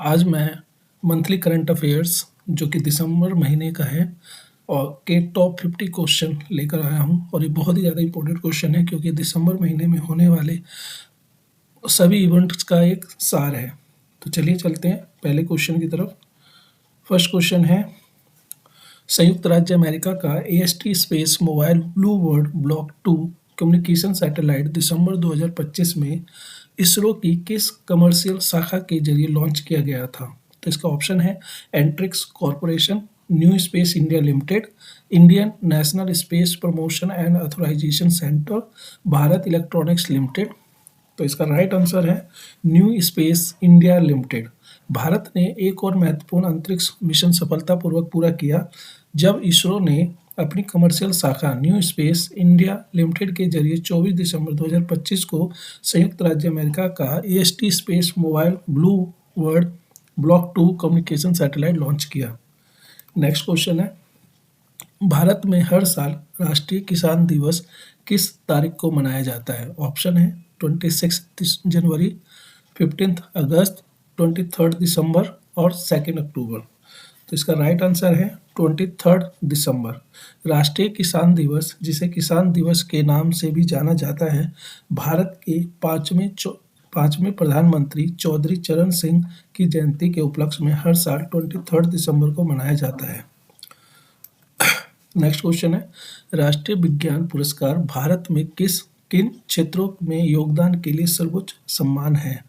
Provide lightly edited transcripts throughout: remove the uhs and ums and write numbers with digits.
आज मैं monthly current affairs जो कि दिसंबर महीने का है और के टॉप 50 क्वेश्चन लेकर आया हूं। और ये बहुत ही ज़्यादा इंपॉर्टेंट क्वेश्चन है क्योंकि दिसंबर महीने में होने वाले सभी इवेंट्स का एक सार है। तो चलिए चलते हैं पहले क्वेश्चन की तरफ। फर्स्ट क्वेश्चन है, संयुक्त राज्य अमेरिका का AST space mobile blue world block 2 communication satellite दिसंबर 2025 में इसरो की किस कमर्शियल शाखा के जरिए लॉन्च किया गया था? तो इसका ऑप्शन है Antrix Corporation, New Space India Limited, Indian National Space Promotion and Authorisation Centre, Bharat Electronics Limited. तो इसका राइट आंसर है New Space India Limited. Bharat ने एक और महत्वपूर्ण अंतरिक्ष मिशन सफलतापूर्वक पूरा किया जब इसरो ने अपनी कमर्शियल शाखा न्यू स्पेस इंडिया लिमिटेड के जरिए 24 दिसंबर 2025 को संयुक्त राज्य अमेरिका का AST space mobile blue world block 2 communication satellite launch किया। नेक्स्ट क्वेश्चन है, भारत में हर साल राष्ट्रीय किसान दिवस किस तारीख को मनाया जाता है? ऑप्शन है 26 जनवरी, 15 अगस्त, 23 दिसंबर और 2 अक्टूबर। तो इसका राइट आंसर है 23 दिसंबर। राष्ट्रीय किसान दिवस, जिसे किसान दिवस के नाम से भी जाना जाता है, भारत के पांचवें प्रधानमंत्री चौधरी चरण सिंह की जयंती के उपलक्ष्य में हर साल 23 दिसंबर को मनाया जाता है। नेक्स्ट क्वेश्चन है, राष्ट्रीय विज्ञान पुरस्कार भारत में किन क्षेत्रों में योगदान के लिए सर्वोच्च सम्मान है?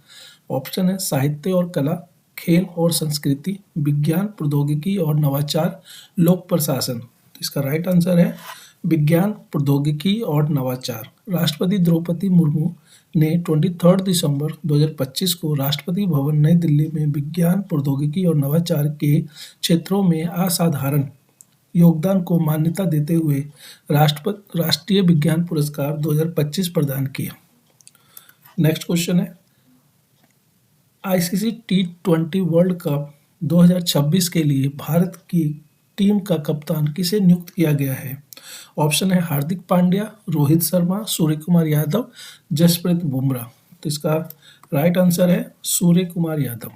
ऑप्शन है साहित्य और कला, खेल और संस्कृति, विज्ञान प्रौद्योगिकी और नवाचार, लोक प्रशासन। तो इसका राइट आंसर है विज्ञान प्रौद्योगिकी और नवाचार। राष्ट्रपति द्रौपदी मुर्मू ने 23 दिसंबर 2025 को राष्ट्रपति भवन नई दिल्ली में विज्ञान प्रौद्योगिकी और नवाचार के क्षेत्रों में असाधारण योगदान को मान्यता देते हुए राष्ट्रीय विज्ञान पुरस्कार 2025 प्रदान किया। नेक्स्ट क्वेश्चन है, ICC T20 वर्ल्ड कप 2026 के लिए भारत की टीम का कप्तान किसे नियुक्त किया गया है? ऑप्शन है हार्दिक पांड्या, रोहित शर्मा, सूर्य कुमार यादव, जसप्रीत बुमराह। तो इसका राइट आंसर है सूर्य कुमार यादव।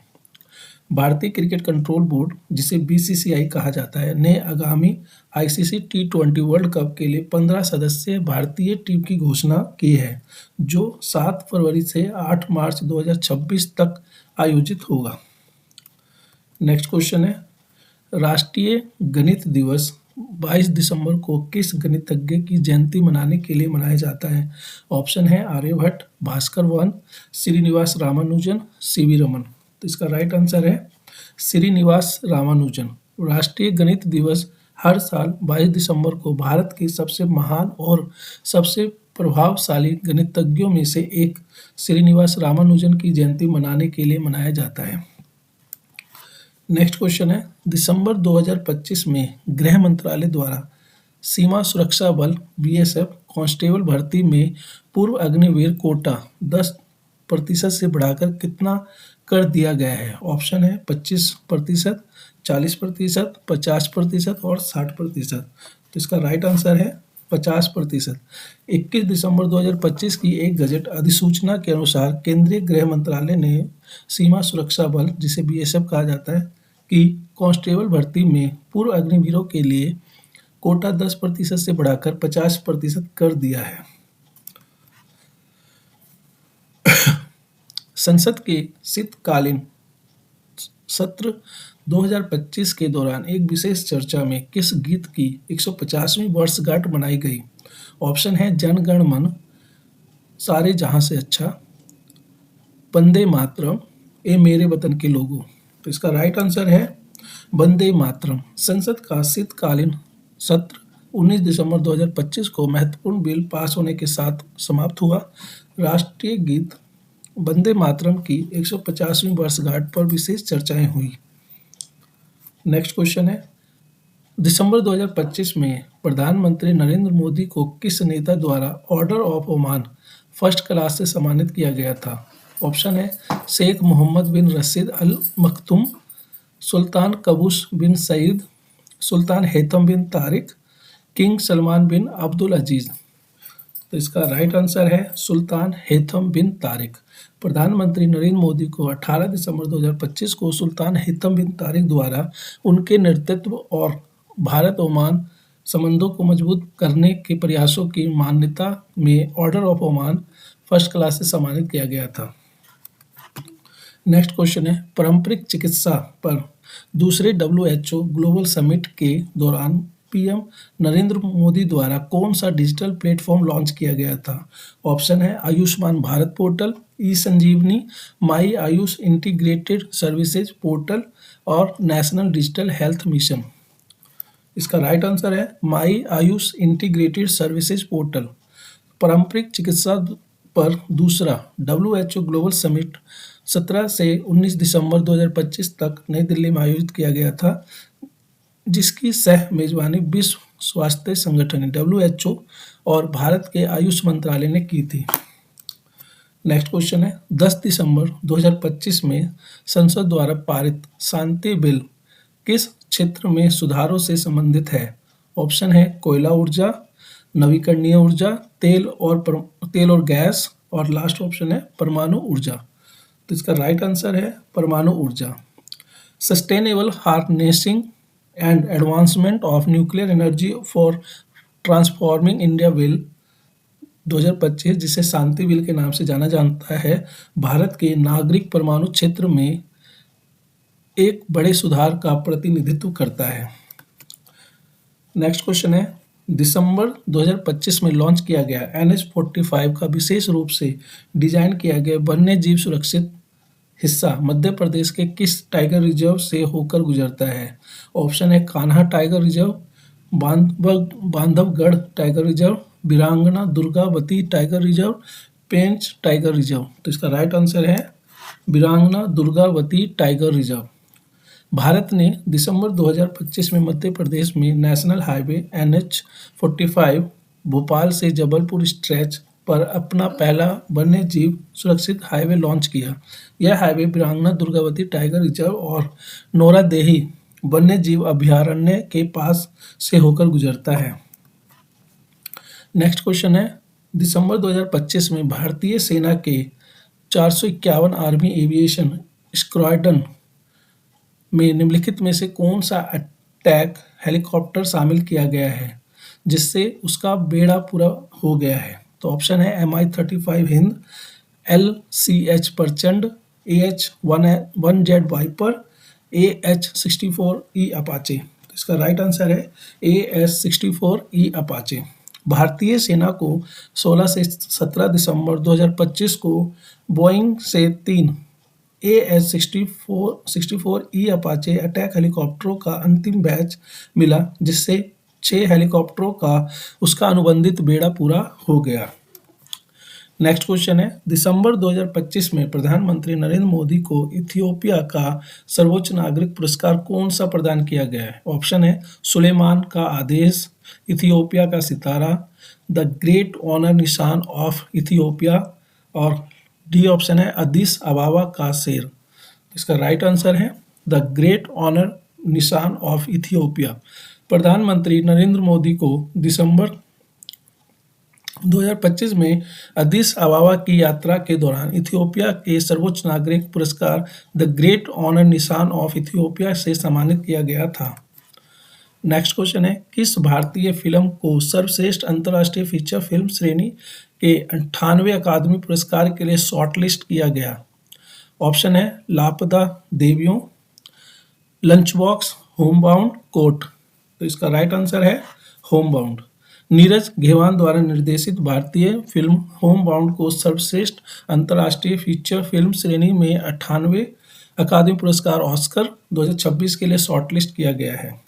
भारतीय क्रिकेट कंट्रोल बोर्ड, जिसे BCCI कहा जाता है, ने आगामी ICC T20 वर्ल्ड कप के लिए 15 सदस्यीय भारतीय टीम की घोषणा की है, जो 7 फरवरी से 8 मार्च 2026 तक आयोजित होगा। नेक्स्ट क्वेश्चन है, राष्ट्रीय गणित दिवस 22 दिसंबर को किस गणितज्ञ की जयंती मनाने के लिए मनाया जाता है? ऑप्शन है आर्यभट्ट, भास्कर वन, श्रीनिवास रामानुजन, CV रमन। तो इसका राइट आंसर है श्रीनिवास रामानुजन। राष्ट्रीय गणित दिवस हर साल 22 दिसंबर को भारत के सबसे महान और सबसे प्रभावशाली गणितज्ञों में से एक श्रीनिवास रामानुजन की जयंती मनाने के लिए मनाया जाता है। नेक्स्ट क्वेश्चन है, दिसंबर 2025 में गृह मंत्रालय द्वारा सीमा सुरक्षा बल BSF कांस्टेबल भर्ती में पूर्व अग्निवीर कोटा 10% से बढ़ाकर कितना कर दिया गया है? ऑप्शन है 25%, 40%, 50% और 60%। तो इसका राइट आंसर है 50%। 21 दिसंबर 2025 की एक गजट अधिसूचना के अनुसार केंद्रीय गृह मंत्रालय ने सीमा सुरक्षा बल, जिसे BSF कहा जाता है, की कांस्टेबल भर्ती में पूर्व अग्निवीरों के लिए कोटा 10% से बढ़ाकर 50% कर दिया है। संसद के शीतकालीन सत्र 2025 के दौरान एक विशेष चर्चा में किस गीत की 150वीं वर्षगांठ मनाई गई? ऑप्शन है जन गण मन, सारे जहां से अच्छा, वंदे मातरम, ए मेरे वतन के लोगों। तो इसका राइट आंसर है वंदे मातरम। संसद का शीतकालीन सत्र 19 दिसंबर 2025 को महत्वपूर्ण बिल पास होने के साथ समाप्त हुआ। राष्ट्रीय गीत वंदे मातरम की 150वीं वर्षगांठ पर विशेष चर्चाएं हुई। नेक्स्ट क्वेश्चन है, दिसंबर 2025 में प्रधानमंत्री नरेंद्र मोदी को किस नेता द्वारा order of Oman first class से सम्मानित किया गया था? ऑप्शन है शेख मोहम्मद बिन रशीद अल मखतूम, सुल्तान कबूस बिन सईद, सुल्तान हैथम बिन तारिक, किंग सलमान बिन अब्दुल अजीज। तो इसका राइट आंसर है सुल्तान हैथम बिन तारिक। प्रधानमंत्री नरेंद्र मोदी को 18 दिसंबर 2025 को सुल्तान हैथम बिन तारिक द्वारा उनके नेतृत्व और भारत ओमान संबंधों को मजबूत करने के प्रयासों की मान्यता में order of Oman first class से सम्मानित किया गया था। नेक्स्ट क्वेश्चन है, पारंपरिक चिकित्सा पर दूसरे WHO ग्लोबल समिट के दौरान पीएम नरेंद्र मोदी द्वारा कौन सा डिजिटल प्लेटफॉर्म लॉन्च किया गया था? ऑप्शन है आयुष्मान भारत पोर्टल, ई संजीवनी, माई आयुष इंटीग्रेटेड सर्विसेज पोर्टल और नेशनल डिजिटल हेल्थ मिशन। इसका राइट आंसर है माई आयुष इंटीग्रेटेड सर्विसेज पोर्टल। पारंपरिक चिकित्सा पर दूसरा WHO ग्लोबल समिट 17 से 19 दिसंबर 2025 तक नई दिल्ली में आयोजित किया गया था, जिसकी सह मेजबानी विश्व स्वास्थ्य संगठन WHO और भारत के आयुष मंत्रालय ने की थी। नेक्स्ट क्वेश्चन है, 10 दिसंबर 2025 में संसद द्वारा पारित शांति बिल किस क्षेत्र में सुधारों से संबंधित है? ऑप्शन है कोयला ऊर्जा, नवीकरणीय ऊर्जा, तेल और गैस, और लास्ट ऑप्शन है परमाणु ऊर्जा। तो इसका राइट आंसर है परमाणु ऊर्जा। Sustainable harnessing and advancement of nuclear energy for transforming India bill 2025, जिसे शांति बिल के नाम से जाना जाता है, भारत के नागरिक परमाणु क्षेत्र में एक बड़े सुधार का प्रतिनिधित्व करता है। नेक्स्ट क्वेश्चन है, दिसंबर 2025 में लॉन्च किया गया NH-45 का विशेष रूप से डिजाइन किया गया वन्य जीव सुरक्षित हिस्सा मध्य प्रदेश के किस टाइगर रिजर्व से होकर गुजरता है? ऑप्शन है Kanha tiger reserve, Bandhavgarh tiger reserve, वीरांगना दुर्गावती टाइगर रिजर्व, पेंच टाइगर रिजर्व। तो इसका राइट आंसर है वीरांगना दुर्गावती टाइगर रिजर्व। भारत ने दिसंबर 2025 में मध्य प्रदेश में नेशनल हाईवे NH-45 भोपाल से जबलपुर स्ट्रेच पर अपना पहला वन्य जीव सुरक्षित हाईवे लॉन्च किया। यह हाईवे वीरांगना दुर्गावती टाइगर रिजर्व और नौरादेही वन्य जीव अभयारण्य के पास से होकर गुजरता है। नेक्स्ट क्वेश्चन है, दिसंबर 2025 में भारतीय सेना के 451 आर्मी एविएशन स्क्वाड्रन में निम्नलिखित में से कौन सा अटैक हेलीकॉप्टर शामिल किया गया है जिससे उसका बेड़ा पूरा हो गया है? तो ऑप्शन है Mi-35 हिंद, LCH प्रचंड, AH-1Z वाइपर, AH-64E अपाचे। तो इसका राइट आंसर है AH-64E अपाचे। भारतीय सेना को 16 से 17 दिसंबर 2025 को बोइंग से 3 AH-64E अपाचे अटैक हेलीकॉप्टरों का अंतिम बैच मिला, जिससे 6 हेलीकॉप्टरों का उसका अनुबंधित बेड़ा पूरा हो गया। नेक्स्ट क्वेश्चन है, दिसंबर 2025 में प्रधानमंत्री नरेंद्र मोदी को इथियोपिया का सर्वोच्च नागरिक पुरस्कार कौन सा प्रदान किया गया है? ऑप्शन है सुलेमान का आदेश, इथियोपिया का सितारा, द ग्रेट ऑनर निशान ऑफ इथियोपिया, और डी ऑप्शन है अदिस अबाबा का शेर। इसका राइट आंसर है द ग्रेट ऑनर निशान ऑफ इथियोपिया। प्रधानमंत्री नरेंद्र मोदी को दिसंबर 2025 में अदिस अबाबा की यात्रा के दौरान इथियोपिया के सर्वोच्च नागरिक पुरस्कार द ग्रेट ऑनर निशान ऑफ इथियोपिया से सम्मानित किया गया था। नेक्स्ट क्वेश्चन है, किस भारतीय फिल्म को सर्वश्रेष्ठ अंतर्राष्ट्रीय फीचर फिल्म श्रेणी के 98वें अकादमी पुरस्कार के लिए शॉर्टलिस्ट किया गया? ऑप्शन है लापता देवियों, लंच बॉक्स, होमबाउंड, कोर्ट। तो इसका राइट आंसर है होमबाउंड। नीरज घेवान द्वारा निर्देशित भारतीय फिल्म होमबाउंड को सर्वश्रेष्ठ अंतर्राष्ट्रीय फीचर फिल्म श्रेणी में 98वें अकादमी पुरस्कार ऑस्कर 2026 के लिए शॉर्टलिस्ट किया गया है।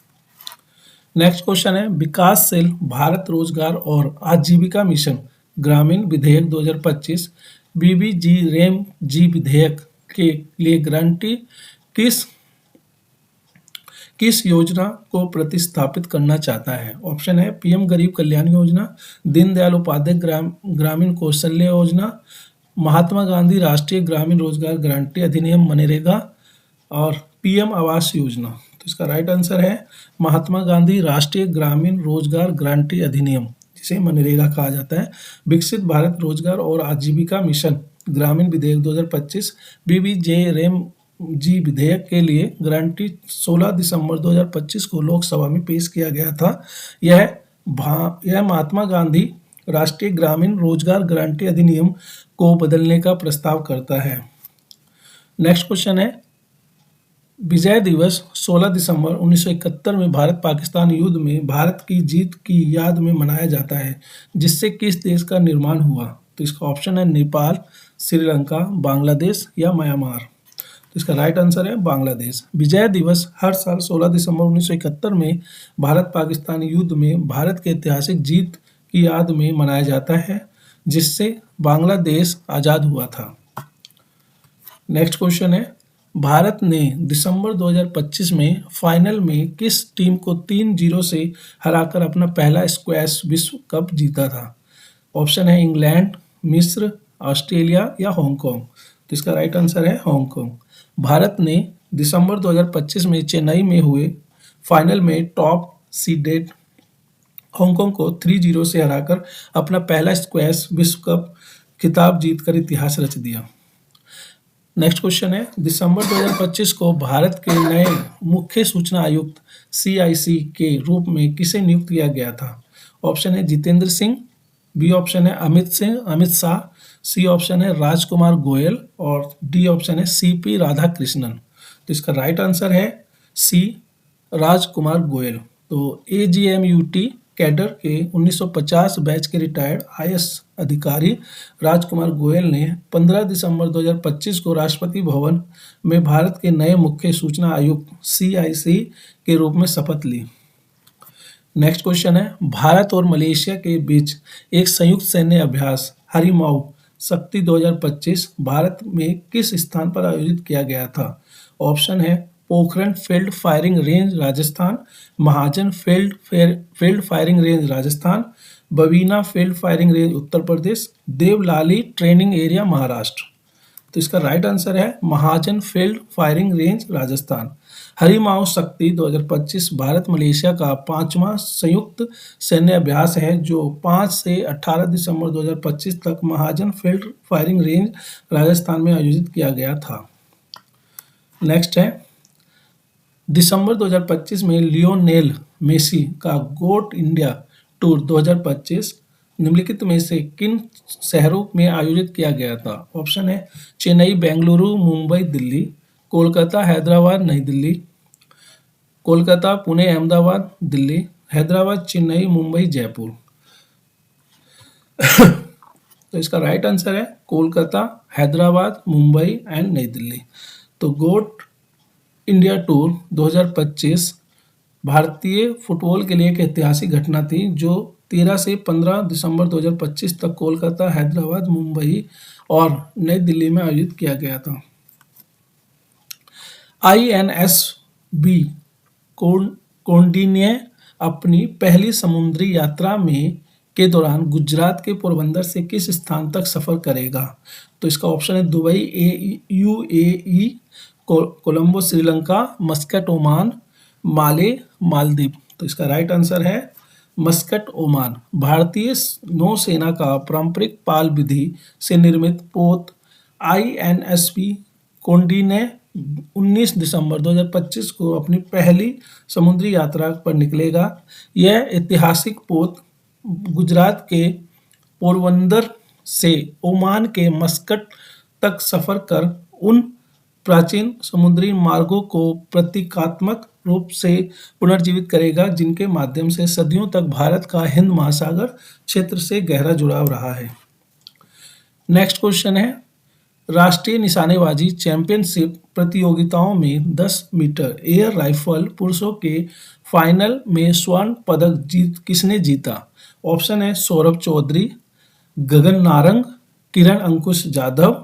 नेक्स्ट क्वेश्चन है, विकासशील भारत रोजगार और आजीविका मिशन ग्रामीण विधेयक 2025 BBG-RAM-G विधेयक के लिए गारंटी किस योजना को प्रतिस्थापित करना चाहता है? ऑप्शन है PM गरीब कल्याण योजना, दीनदयाल उपाध्याय ग्रामीण कौशल्य योजना, महात्मा गांधी राष्ट्रीय ग्रामीण रोजगार गारंटी अधिनियम मनरेगा, और PM आवास योजना। तो इसका राइट आंसर है महात्मा गांधी राष्ट्रीय ग्रामीण रोजगार गारंटी अधिनियम, जिसे मनरेगा कहा जाता है। विकसित भारत रोजगार और आजीविका मिशन ग्रामीण विधेयक 2025 BBJRAM जी विधेयक के लिए गारंटी 16 दिसंबर 2025 को लोकसभा में पेश किया गया था। यह महात्मा गांधी राष्ट्रीय ग्रामीण रोजगार गारंटी अधिनियम को बदलने का प्रस्ताव करता है। नेक्स्ट क्वेश्चन है, विजय दिवस 16 दिसंबर 1971 में भारत पाकिस्तान युद्ध में भारत की जीत की याद में मनाया जाता है, जिससे किस देश का निर्माण हुआ? तो इसका ऑप्शन है नेपाल, श्रीलंका, बांग्लादेश या म्यांमार। तो इसका राइट आंसर है बांग्लादेश। विजय दिवस हर साल 16 दिसंबर 1971 में भारत पाकिस्तान युद्ध में भारत के ऐतिहासिक जीत की याद में मनाया जाता है, जिससे बांग्लादेश आज़ाद हुआ था। नेक्स्ट क्वेश्चन है, भारत ने दिसंबर 2025 में फाइनल में किस टीम को 3-0 से हराकर अपना पहला स्क्वैश विश्व कप जीता था? ऑप्शन है इंग्लैंड, मिस्र, ऑस्ट्रेलिया या हांगकांग। तो इसका राइट आंसर है हांगकांग। भारत ने दिसंबर 2025 में चेन्नई में हुए फाइनल में टॉप सीडेड हांगकांग को 3-0 से हराकर अपना पहला स्क्वैश विश्व कप खिताब जीतकर इतिहास रच दिया। नेक्स्ट क्वेश्चन है, दिसंबर 2025 को भारत के नए मुख्य सूचना आयुक्त CIC के रूप में किसे नियुक्त किया गया था? ऑप्शन है जितेंद्र सिंह, बी ऑप्शन है अमित शाह, सी ऑप्शन है राजकुमार गोयल और डी ऑप्शन है CP राधाकृष्णन। तो इसका राइट आंसर है सी, राजकुमार गोयल। तो AGMUT कैडर के 1950 बैच के रिटायर्ड IAS अधिकारी राजकुमार गोयल ने 15 दिसंबर 2025 को राष्ट्रपति भवन में भारत के नए मुख्य सूचना आयुक्त CIC के रूप में शपथ ली। नेक्स्ट क्वेश्चन है, भारत और मलेशिया के बीच एक संयुक्त सैन्य अभ्यास हरिमाऊ शक्ति 2025 भारत में किस स्थान पर आयोजित किया गया था? ऑप्शन है Pokhran field firing range Rajasthan, Mahajan field firing range Rajasthan, Babina field firing range Uttar Pradesh, Deolali training area Maharashtra. तो इसका राइट आंसर है Mahajan field firing range Rajasthan. Harimau Shakti 2025 Bharat Malaysia का 5वां संयुक्त सैन्य अभ्यास है, जो 5 से 18 दिसंबर 2025 तक महाजन फील्ड फायरिंग रेंज राजस्थान में आयोजित किया गया था। नेक्स्ट है, दिसंबर 2025 में लियोनेल मेसी का गोट इंडिया टूर 2025 निम्नलिखित में से किन शहरों में आयोजित किया गया था? ऑप्शन है चेन्नई, बेंगलुरु, मुंबई, दिल्ली, कोलकाता, हैदराबाद, नई दिल्ली, कोलकाता, पुणे, अहमदाबाद, दिल्ली, हैदराबाद, चेन्नई, मुंबई, जयपुर। तो इसका राइट आंसर है कोलकाता, हैदराबाद, मुंबई एंड नई दिल्ली। तो गोट इंडिया टूर 2025 भारतीय फुटबॉल के लिए एक ऐतिहासिक घटना थी, जो 13 से 15 दिसंबर 2025 तक कोलकाता, हैदराबाद, मुंबई और नई दिल्ली में आयोजित किया गया था। INSB कौंडिन्य अपनी पहली समुद्री यात्रा के दौरान गुजरात के पोरबंदर से किस स्थान तक सफर करेगा? तो इसका ऑप्शन है Dubai UAE, Colombo Sri Lanka, Muscat Oman, Male Maldives. तो इसका राइट आंसर है मस्कट ओमान। भारतीय नौसेना का पारंपरिक पाल विधि से निर्मित पोत INSB कौंडिन्य 19 दिसंबर 2025 को अपनी पहली समुद्री यात्रा पर निकलेगा। यह ऐतिहासिक पोत गुजरात के पोरबंदर से ओमान के मस्कट तक सफर कर उन प्राचीन समुद्री मार्गों को प्रतीकात्मक रूप से पुनर्जीवित करेगा, जिनके माध्यम से सदियों तक भारत का हिंद महासागर क्षेत्र से गहरा जुड़ाव रहा है। नेक्स्ट क्वेश्चन है, राष्ट्रीय निशानेबाजी चैंपियनशिप प्रतियोगिताओं में 10 मीटर एयर राइफल पुरुषों के फाइनल में स्वर्ण पदक किसने जीता? ऑप्शन है सौरभ चौधरी, गगन नारंग, किरण अंकुश जाधव,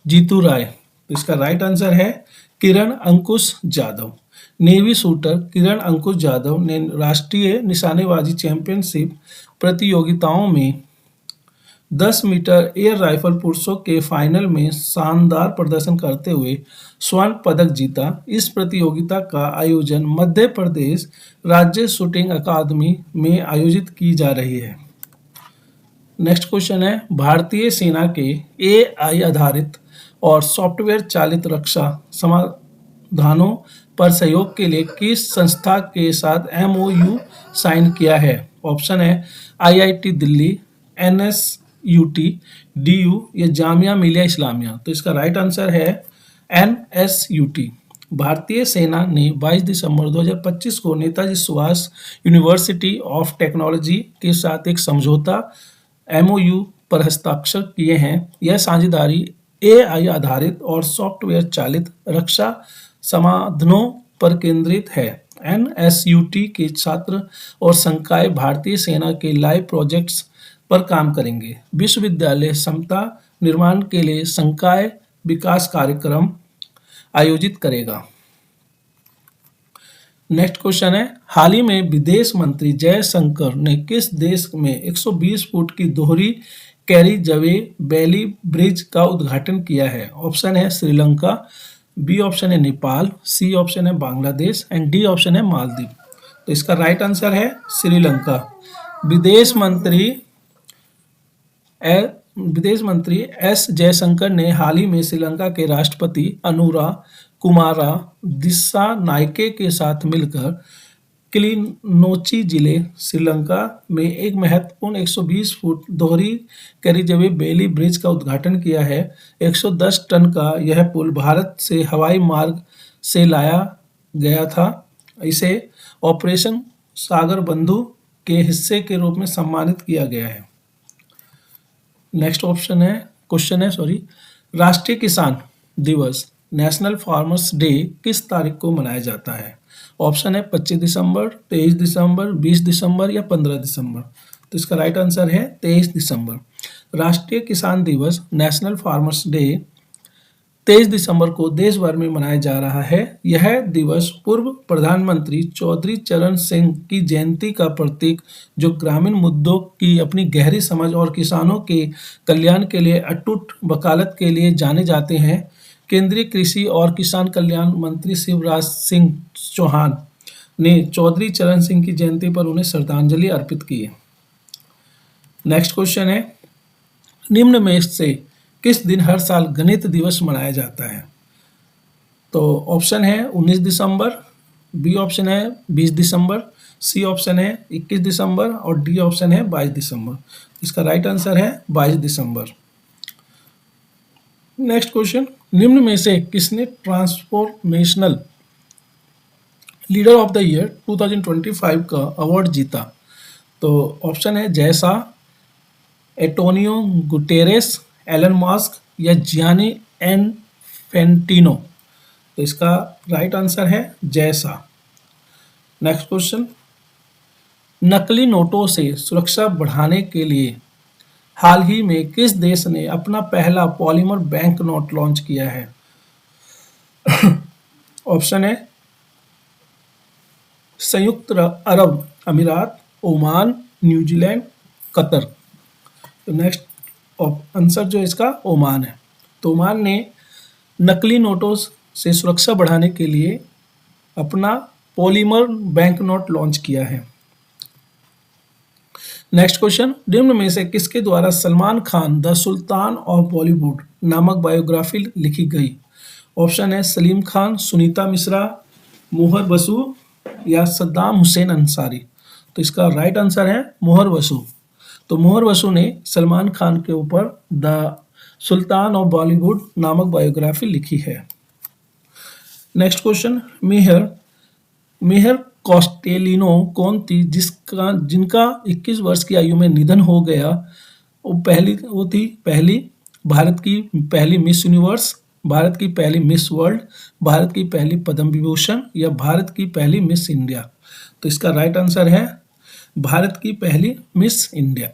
जीतू राय। तो इसका राइट आंसर है किरण अंकुश जाधव। नेवी शूटर किरण अंकुश जाधव ने राष्ट्रीय निशानेबाजी चैंपियनशिप प्रतियोगिताओं में 10 मीटर एयर राइफल पुरुषों के फाइनल में शानदार प्रदर्शन करते हुए स्वर्ण पदक जीता। इस प्रतियोगिता का आयोजन मध्य प्रदेश राज्य शूटिंग अकादमी में आयोजित की जा रही है। नेक्स्ट क्वेश्चन है, भारतीय सेना के एआई आधारित और सॉफ्टवेयर चालित रक्षा समाधानों पर सहयोग के लिए किस संस्था के साथ एमओयू साइन किया है? ऑप्शन है आईआईटी दिल्ली, एनएसयूटी, डीयू या जामिया मिलिया इस्लामिया। तो इसका राइट आंसर है एनएसयूटी। भारतीय सेना ने 22 दिसंबर 2025 को Netaji Subhash university of technology के साथ एक समझौता एमओयू पर हस्ताक्षर किए हैं। यह साझेदारी एआई आधारित और सॉफ्टवेयर चालित रक्षा समाधानों पर केंद्रित है। एनएसयूटी के छात्र और संकाय भारतीय सेना के लाइव प्रोजेक्ट्स पर काम करेंगे। विश्वविद्यालय क्षमता निर्माण के लिए संकाय विकास कार्यक्रम आयोजित करेगा। नेक्स्ट क्वेश्चन है, हाल ही में विदेश मंत्री जयशंकर ने किस देश में 120 फुट की दोहरी कैरीजवे बैली ब्रिज का उद्घाटन किया है? ऑप्शन है श्रीलंका, बी ऑप्शन है नेपाल, सी ऑप्शन है बांग्लादेश एंड डी ऑप्शन है मालदीव। तो इसका राइट आंसर है श्रीलंका। विदेश मंत्री एस जयशंकर ने हाल ही में श्रीलंका के राष्ट्रपति अनुरा कुमारा दिस्सानायके के साथ मिलकर क्लिनोची जिले श्रीलंका में एक महत्वपूर्ण 120 फुट दोहरी कैरीजवे बेली ब्रिज का उद्घाटन किया है। 110 टन का यह पुल भारत से हवाई मार्ग से लाया गया था। इसे ऑपरेशन सागर बंधु के हिस्से के रूप में सम्मानित किया गया है। नेक्स्ट क्वेश्चन है राष्ट्रीय किसान दिवस नेशनल फार्मर्स डे किस तारीख को मनाया जाता है? ऑप्शन है 25 दिसंबर, 23 दिसंबर, 20 दिसंबर या 15 दिसंबर। तो इसका राइट आंसर है 23 दिसंबर। राष्ट्रीय किसान दिवस नेशनल फार्मर्स डे 23 दिसंबर को देश भर में मनाया जा रहा है। यह दिवस पूर्व प्रधानमंत्री चौधरी चरण सिंह की जयंती का प्रतीक, जो ग्रामीण मुद्दों की अपनी गहरी समझ और किसानों के कल्याण के लिए अटूट वकालत के लिए जाने जाते हैं। केंद्रीय कृषि और किसान कल्याण मंत्री शिवराज सिंह चौहान ने चौधरी चरण सिंह की जयंती पर उन्हें श्रद्धांजलि अर्पित की है। नेक्स्ट क्वेश्चन है, निम्न में से किस दिन हर साल गणित दिवस मनाया जाता है? तो ऑप्शन है 19 दिसंबर, बी ऑप्शन है 20 दिसंबर, सी ऑप्शन है 21 दिसंबर और डी ऑप्शन है 22 दिसंबर। इसका राइट आंसर है 22 दिसंबर। नेक्स्ट क्वेश्चन, निम्न में से किसने transformational leader of the year 2025 का अवार्ड जीता? तो ऑप्शन है जैसा, एंटोनियो गुटेरेस, एलन मस्क या जियानी इन्फेंटिनो। तो इसका राइट आंसर है जैसा। नेक्स्ट क्वेश्चन, नकली नोटों से सुरक्षा बढ़ाने के लिए हाल ही में किस देश ने अपना पहला पॉलीमर बैंक नोट लॉन्च किया है? ऑप्शन है संयुक्त अरब अमीरात, ओमान, न्यूजीलैंड, कतर। तो नेक्स्ट आंसर जो इसका ओमान है। तो ओमान ने नकली नोटों से सुरक्षा बढ़ाने के लिए अपना पॉलीमर बैंक नोट लॉन्च किया है। नेक्स्ट क्वेश्चन, निम्न में से किसके द्वारा Salman Khan the sultan of Bollywood नामक बायोग्राफी लिखी गई? ऑप्शन है सलीम खान, सुनीता मिश्रा, मोहर बसु या सद्दाम हुसैन अंसारी। तो इसका राइट आंसर है मोहर बसु। तो मोहर बसु ने सलमान खान के ऊपर द सुल्तान ऑफ बॉलीवुड नामक बायोग्राफी लिखी है। नेक्स्ट क्वेश्चन, मेहर कॉस्टेलिनो कौन थी जिनका 21 वर्ष की आयु में निधन हो गया? वो थी पहली भारत की पहली मिस यूनिवर्स, भारत की पहली मिस वर्ल्ड, भारत की पहली पद्म विभूषण या भारत की पहली मिस इंडिया। तो इसका राइट आंसर है भारत की पहली मिस इंडिया।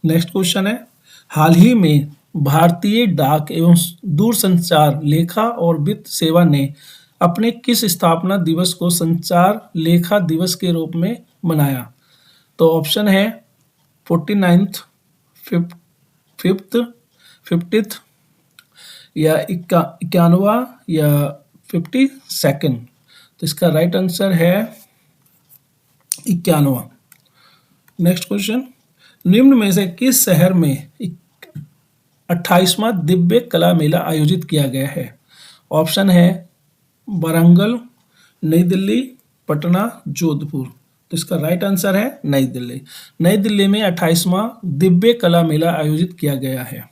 नेक्स्ट क्वेश्चन है, हाल ही में भारतीय डाक एवं दूरसंचार लेखा और वित्त सेवा ने अपने किस स्थापना दिवस को संचार लेखा दिवस के रूप में मनाया? तो ऑप्शन है 49th, 50th या 91वां या 52nd। तो इसका राइट आंसर है 91वां। नेक्स्ट क्वेश्चन, निम्न में से किस शहर में 28वां दिव्य कला मेला आयोजित किया गया है? ऑप्शन है वारंगल, नई दिल्ली, पटना, जोधपुर। तो इसका राइट आंसर है नई दिल्ली। नई दिल्ली में 28वां दिव्य कला मेला आयोजित किया गया है।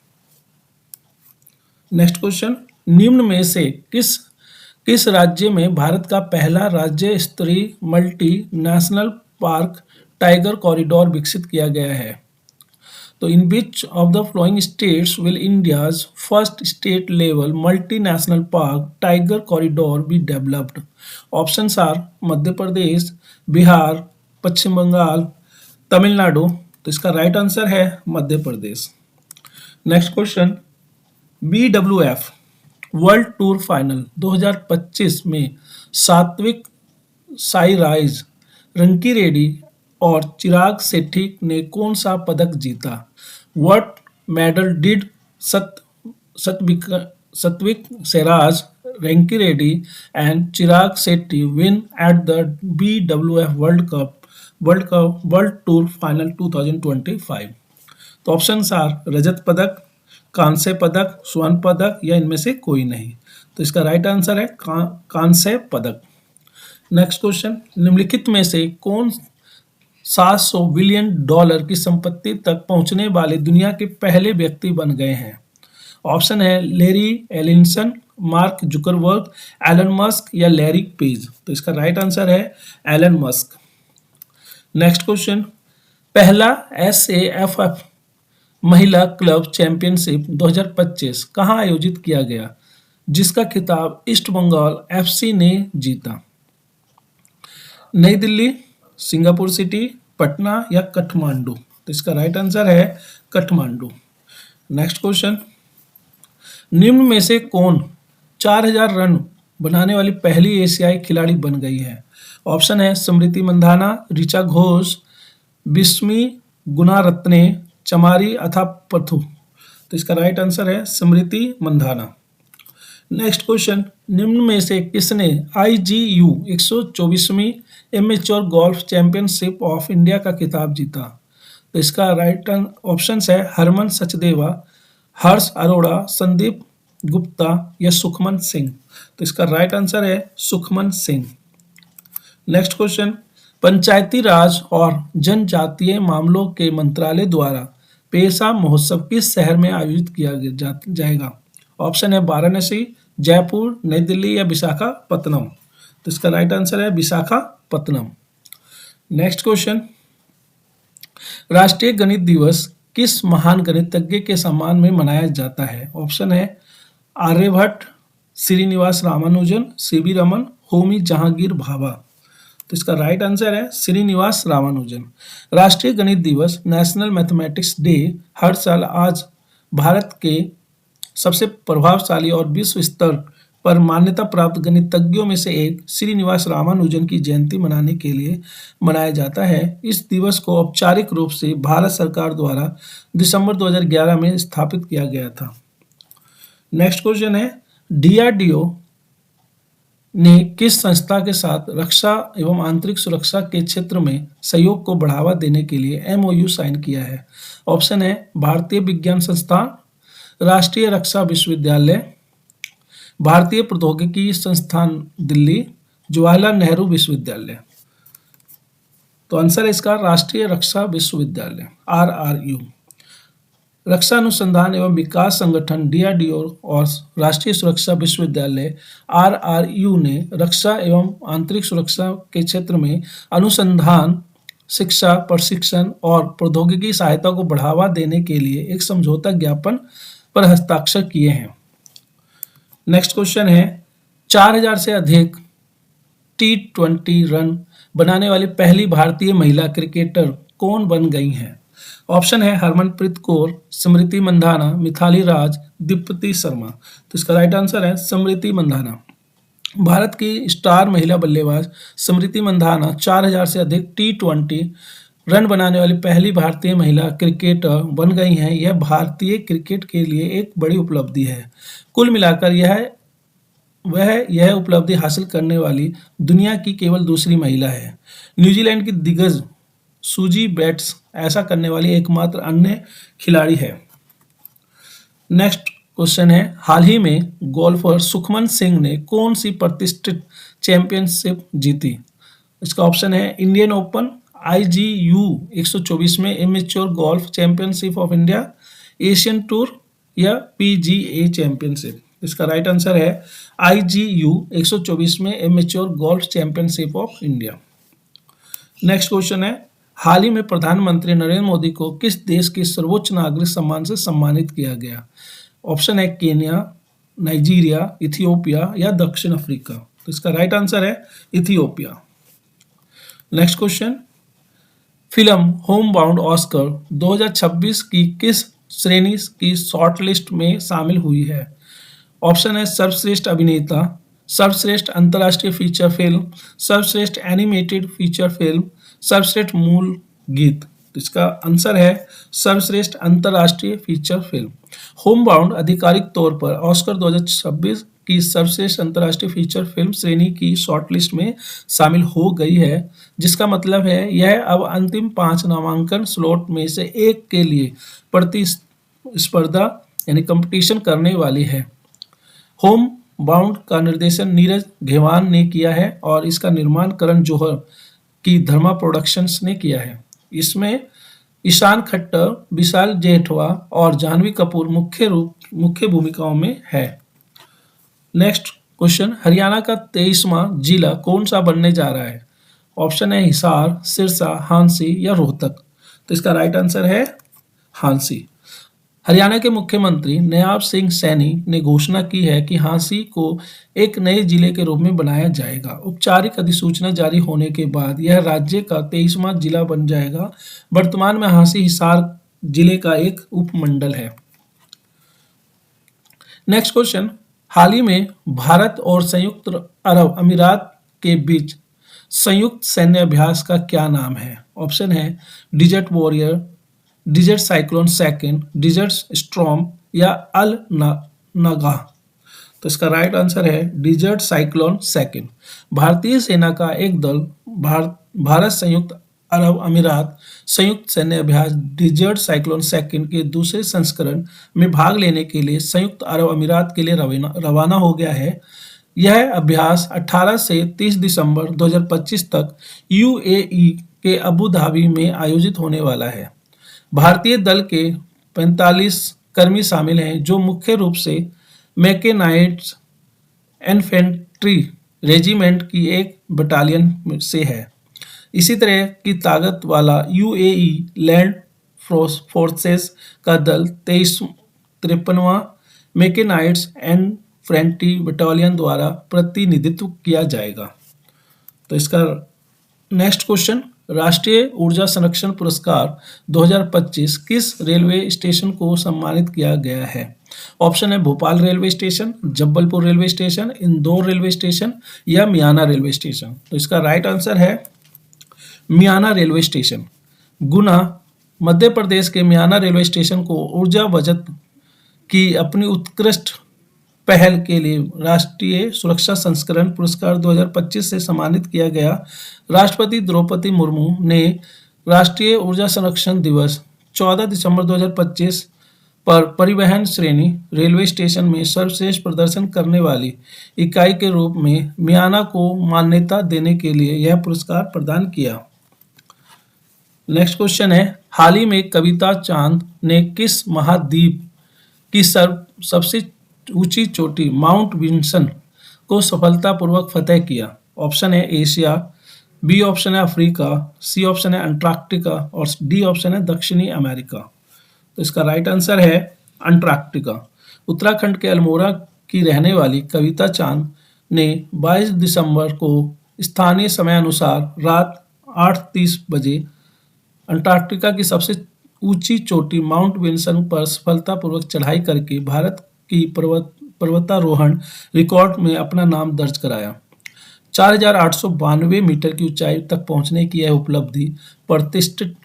नेक्स्ट क्वेश्चन, निम्न में से किस राज्य में भारत का पहला राज्य स्तरीय multi national park tiger corridor विकसित किया गया है? तो in which of the following states will India's first state level multi national park tiger corridor be developed? Options are Madhya Pradesh, Bihar, Paschim Bengal, Tamil Nadu. तो इसका राइट आंसर है Madhya Pradesh. Next question, BWF world tour final 2025 में सात्विक साईराज, रंकीरेड्डी और चिराग शेट्टी ने कौन सा पदक जीता? What medal did Satwik Sairaj, Rankireddy and Chirag Shetty win at the BWF world tour final 2025? तो ऑप्शंस आर रजत पदक, कांस्य पदक, स्वर्ण पदक या इनमें से कोई नहीं। तो इसका राइट आंसर है कांस्य पदक। नेक्स्ट क्वेश्चन, निम्नलिखित में से कौन 700 बिलियन डॉलर की संपत्ति तक पहुंचने वाले दुनिया के पहले व्यक्ति बन गए हैं? ऑप्शन है Larry Ellison, Mark Zuckerberg, Elon Musk या लैरी पेज। तो इसका राइट आंसर है एलन मस्क। नेक्स्ट क्वेश्चन, पहला SAFF महिला क्लब चैंपियनशिप 2025 कहां आयोजित किया गया, जिसका खिताब ईस्ट बंगाल FC ने जीता? नई दिल्ली, सिंगापुर सिटी, पटना या काठमांडू। तो इसका राइट आंसर है काठमांडू। नेक्स्ट क्वेश्चन, निम्न में से कौन 4000 रन बनाने वाली पहली एशियाई खिलाड़ी बन गई है? ऑप्शन है स्मृति मंधाना, ऋचा घोष, बिस्मी गुणारत्ने, चमारी अथापथु। तो इसका राइट आंसर है स्मृति मंधाना। नेक्स्ट क्वेश्चन, निम्न में से किसने IGU 124वीं amateur golf championship of India का खिताब जीता? तो इसका राइट ऑप्शन है हरमन सचदेवा, हर्ष अरोड़ा, संदीप गुप्ता या सुखमन सिंह। तो इसका राइट आंसर है सुखमन सिंह। नेक्स्ट क्वेश्चन, पंचायती राज और जनजातीय मामलों के मंत्रालय द्वारा पेशा महोत्सव किस शहर में आयोजित किया जाएगा? ऑप्शन है वाराणसी, जयपुर, नई दिल्ली या विशाखापत्तनम। तो इसका राइट आंसर है विशाखापत्तनम। नेक्स्ट क्वेश्चन, राष्ट्रीय गणित दिवस किस महान गणितज्ञ के सम्मान में मनाया जाता है? ऑप्शन है आर्यभट्ट, श्रीनिवास रामानुजन, CV रमन, होमी जहांगीर भाभा। तो इसका राइट आंसर है श्रीनिवास रामानुजन। राष्ट्रीय गणित दिवस नेशनल मैथमेटिक्स डे हर साल आज भारत के सबसे प्रभावशाली और विश्व स्तर पर मान्यता प्राप्त गणितज्ञों में से एक श्रीनिवास रामानुजन की जयंती मनाने के लिए मनाया जाता है। इस दिवस को औपचारिक रूप से भारत सरकार द्वारा दिसंबर 2011 में स्थापित किया गया था। नेक्स्ट क्वेश्चन है, DRDO ने किस संस्था के साथ रक्षा एवं आंतरिक सुरक्षा के क्षेत्र में सहयोग को बढ़ावा देने के लिए MOU साइन किया है? ऑप्शन है भारतीय विज्ञान संस्थान, राष्ट्रीय रक्षा विश्वविद्यालय, भारतीय प्रौद्योगिकी संस्थान दिल्ली, जवाहरलाल नेहरू विश्वविद्यालय। तो आंसर है इसका राष्ट्रीय रक्षा विश्वविद्यालय RRU। रक्षा अनुसंधान एवं विकास संगठन DRDO और राष्ट्रीय सुरक्षा विश्वविद्यालय RRU ने रक्षा एवं आंतरिक सुरक्षा के क्षेत्र में अनुसंधान, शिक्षा, प्रशिक्षण और प्रौद्योगिकी सहायता को बढ़ावा देने के लिए एक समझौता ज्ञापन पर हस्ताक्षर किए हैं। नेक्स्ट क्वेश्चन है, 4000 से अधिक T20 रन बनाने वाली पहली भारतीय महिला क्रिकेटर कौन बन गई हैं? ऑप्शन है हरमनप्रीत कौर, स्मृति मंधाना, मिथाली राज, दीप्ति शर्मा। तो इसका राइट आंसर है स्मृति मंधाना। भारत की स्टार महिला बल्लेबाज स्मृति मंधाना 4000 से अधिक T20 रन बनाने वाली पहली भारतीय महिला क्रिकेटर बन गई हैं। यह भारतीय क्रिकेट के लिए एक बड़ी उपलब्धि है। कुल मिलाकर यह उपलब्धि हासिल करने वाली दुनिया की केवल दूसरी महिला है। न्यूजीलैंड की दिग्गज सूजी बेट्स ऐसा करने वाली एकमात्र अन्य खिलाड़ी है। नेक्स्ट क्वेश्चन है, हाल ही में गोल्फर सुखमन सिंह ने कौन सी प्रतिष्ठित चैंपियनशिप जीती? इसका ऑप्शन है इंडियन ओपन, IGU 124 में immature golf championship of India, Asian tour या PGA चैंपियनशिप। इसका राइट आंसर है IGU 124 में immature golf championship of India. Next question है, हाल ही में प्रधानमंत्री नरेंद्र मोदी को किस देश के सर्वोच्च नागरिक सम्मान से सम्मानित किया गया? ऑप्शन है केन्या, नाइजीरिया, इथियोपिया या दक्षिण अफ्रीका। तो इसका राइट आंसर है Ethiopia. Next question, film home bound Oscar 2026 की किस श्रेणी की शॉर्टलिस्ट में शामिल हुई है? ऑप्शन है सर्वश्रेष्ठ अभिनेता, सर्वश्रेष्ठ अंतर्राष्ट्रीय फीचर फिल्म, सर्वश्रेष्ठ एनिमेटेड फीचर फिल्म, सर्वश्रेष्ठ मूल गीत। तो इसका आंसर है सर्वश्रेष्ठ अंतर्राष्ट्रीय फीचर फिल्म। होम बाउंड आधिकारिक तौर पर ऑस्कर 2026 की सर्वश्रेष्ठ अंतर्राष्ट्रीय फीचर फिल्म श्रेणी की शॉर्टलिस्ट में शामिल हो गई है, जिसका मतलब है यह अब अंतिम 5 नामांकन स्लॉट में से एक के लिए प्रतिस्पर्धा यानी कंपटीशन करने वाली है। होम बाउंड का निर्देशन नीरज घेवान ने किया है और इसका निर्माण करण जौहर की धर्मा प्रोडक्शंस ने किया है। इसमें ईशान खट्टर, विशाल जेठवा और जाह्नवी कपूर मुख्य भूमिकाओं में है। नेक्स्ट क्वेश्चन, हरियाणा का 23वां जिला कौन सा बनने जा रहा है? ऑप्शन है हिसार, सिरसा, हांसी या रोहतक। तो इसका राइट आंसर है हांसी। हरियाणा के मुख्यमंत्री नयाब सिंह सैनी ने घोषणा की है कि हांसी को एक नए जिले के रूप में बनाया जाएगा। औपचारिक अधिसूचना जारी होने के बाद यह राज्य का 23वां जिला बन जाएगा। वर्तमान में हांसी हिसार जिले का एक उपमंडल है। नेक्स्ट क्वेश्चन, हाल ही में भारत और संयुक्त अरब अमीरात के बीच संयुक्त सैन्य अभ्यास का क्या नाम है? ऑप्शन है Desert Warrior, Desert Cyclone second, Desert Storm या अल नागाह। तो इसका राइट आंसर है डिजर्ट साइक्लोन सेकंड। भारतीय सेना का एक दल भारत संयुक्त अरब अमीरात संयुक्त सैन्य अभ्यास डिजर्ट साइक्लोन सेकंड के दूसरे संस्करण में भाग लेने के लिए संयुक्त अरब अमीरात के लिए रवाना हो गया है। यह अभ्यास 18 से 30 दिसंबर 2025 तक UAE के अबू धाबी में आयोजित होने वाला है। भारतीय दल के 45 कर्मी शामिल हैं, जो मुख्य रूप से मैकेनाइज्ड इन्फेंट्री रेजिमेंट की एक बटालियन से है। इसी तरह की ताकत वाला UAE लैंड फोर्सेस का दल 53वां मैकेनाइज्ड इन्फेंट्री बटालियन द्वारा प्रतिनिधित्व किया जाएगा। तो इसका नेक्स्ट क्वेश्चन, राष्ट्रीय ऊर्जा संरक्षण पुरस्कार 2025 किस रेलवे स्टेशन को सम्मानित किया गया है? ऑप्शन है Bhopal railway station, Jabalpur railway station, Indore railway station या मियाना रेलवे स्टेशन। तो इसका राइट आंसर है मियाना रेलवे स्टेशन। गुना मध्य प्रदेश के मियाना रेलवे स्टेशन को ऊर्जा बचत की अपनी उत्कृष्ट पहल के लिए राष्ट्रीय सुरक्षा संस्करण पुरस्कार 2025 से सम्मानित किया गया। राष्ट्रपति द्रौपदी मुर्मू ने राष्ट्रीय ऊर्जा संरक्षण दिवस 14 दिसंबर 2025 पर परिवहन श्रेणी रेलवे स्टेशन में सर्वश्रेष्ठ प्रदर्शन करने वाली इकाई के रूप में मियाना को मान्यता देने के लिए यह पुरस्कार प्रदान किया। नेक्स्ट क्वेश्चन है, हाल ही में कविता चांद ने किस महाद्वीप की सबसे ऊंची चोटी माउंट विंसन को सफलतापूर्वक फतेह किया? ऑप्शन है एशिया, बी ऑप्शन है अफ्रीका, सी ऑप्शन है अंटार्कटिका और डी ऑप्शन है दक्षिणी अमेरिका। तो इसका राइट आंसर है अंटार्कटिका। उत्तराखंड के अल्मोड़ा की रहने वाली कविता चांद ने 22 दिसंबर को स्थानीय समय अनुसार रात 8:30 बजे अंटार्कटिका की सबसे ऊंची चोटी माउंट विंसन पर सफलतापूर्वक चढ़ाई करके भारत की पर्वतारोहण रिकॉर्ड में अपना नाम दर्ज कराया। 4,892 मीटर की ऊंचाई तक पहुंचने की यह उपलब्धि प्रतिष्ठित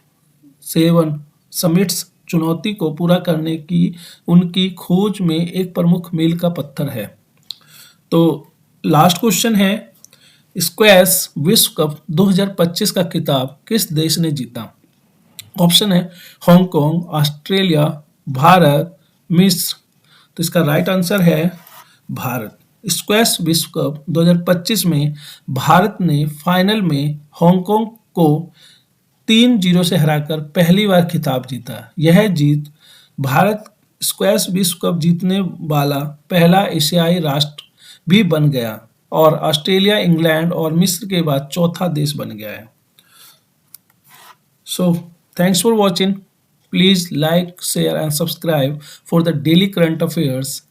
7 समिट्स चुनौती को पूरा करने की उनकी खोज में एक प्रमुख मील का पत्थर है। तो लास्ट क्वेश्चन है, स्क्वैश विश्व कप 2025 का खिताब किस देश ने जीता? ऑप्शन है हांगकांग, ऑस्ट्रेलिया, भारत, मिस्र। तो इसका राइट आंसर है भारत। स्क्वैश विश्व कप 2025 में भारत ने फाइनल में हांगकांग को 3-0 से हराकर पहली बार खिताब जीता। यह जीत भारत स्क्वैश विश्व कप जीतने वाला पहला एशियाई राष्ट्र भी बन गया और ऑस्ट्रेलिया, इंग्लैंड और मिस्र के बाद चौथा देश बन गया है। So, thanks for watching. Please like, share and subscribe for the daily current affairs